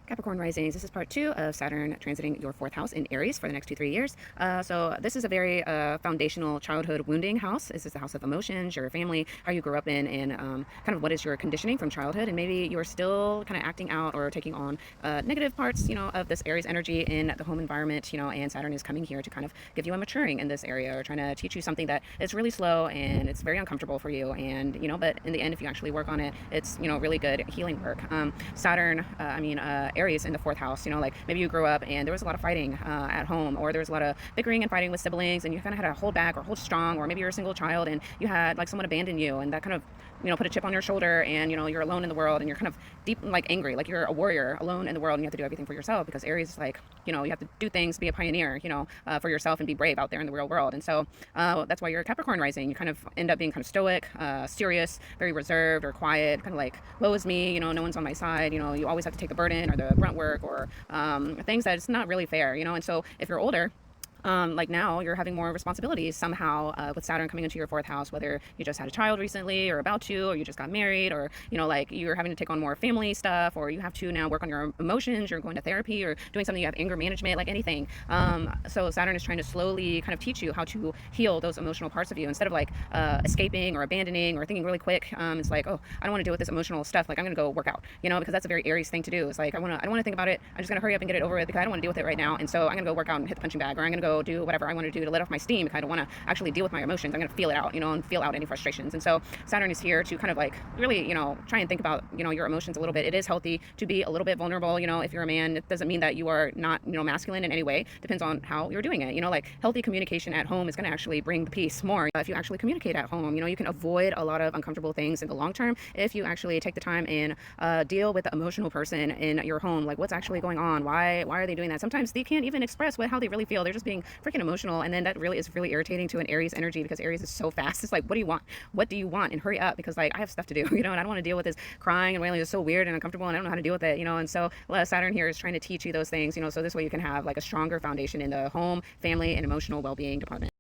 Capricorn risings, this is part 2 of Saturn transiting your 4th house in Aries for the next 2-3 years. So this is a very foundational childhood wounding house. This is the house of emotions, your family, how you grew up in, and kind of what is your conditioning from childhood. And maybe you're still kind of acting out or taking on negative parts, of this Aries energy in the home environment, and Saturn is coming here to kind of give you a maturing in this area or trying to teach you something that is really slow and it's very uncomfortable for you. And, but in the end, if you actually work on it, it's, really good healing work. Saturn, Aries in the 4th house, like maybe you grew up and there was a lot of fighting at home, or there was a lot of bickering and fighting with siblings, and you kind of had to hold back or hold strong, or maybe you're a single child and you had like someone abandon you, and that kind of put a chip on your shoulder, and you're alone in the world, and you're kind of deep angry, like you're a warrior alone in the world, and you have to do everything for yourself, because Aries is like, you have to do things, be a pioneer, for yourself, and be brave out there in the real world. And so that's why you're a Capricorn rising. You kind of end up being kind of stoic, serious, very reserved or quiet, kind of like, woe is me, no one's on my side, you always have to take the burden or the grunt work, or things that it's not really fair, and so if you're older, like now you're having more responsibilities somehow with Saturn coming into your 4th house, whether you just had a child recently or about to, or you just got married, or like you're having to take on more family stuff, or you have to now work on your emotions, you're going to therapy or doing something, you have anger management, like anything. So Saturn is trying to slowly kind of teach you how to heal those emotional parts of you, instead of like escaping or abandoning or thinking really quick. It's like, oh, I don't want to deal with this emotional stuff, like I'm gonna go work out, because that's a very Aries thing to do. It's like, I don't want to think about it, I'm just gonna hurry up and get it over with, because I don't want to deal with it right now, and so I'm gonna go work out and hit the punching bag, or I'm gonna go do whatever I want to do to let off my steam, because I don't want to actually deal with my emotions. I'm going to feel it out, and feel out any frustrations. And so Saturn is here to kind of like really, try and think about, your emotions a little bit. It is healthy to be a little bit vulnerable. If you're a man, it doesn't mean that you are not, masculine in any way. Depends on how you're doing it. Like healthy communication at home is going to actually bring the peace more. If you actually communicate at home, you can avoid a lot of uncomfortable things in the long term if you actually take the time and deal with the emotional person in your home. Like, what's actually going on? Why are they doing that? Sometimes they can't even express how they really feel. They're just being freaking emotional, and then that really is really irritating to an Aries energy, because Aries is so fast. It's like, what do you want? What do you want? And hurry up, because like I have stuff to do, and I don't want to deal with this crying and wailing. It's so weird and uncomfortable, and I don't know how to deal with it, and so Saturn here is trying to teach you those things, so this way you can have like a stronger foundation in the home, family, and emotional well-being department.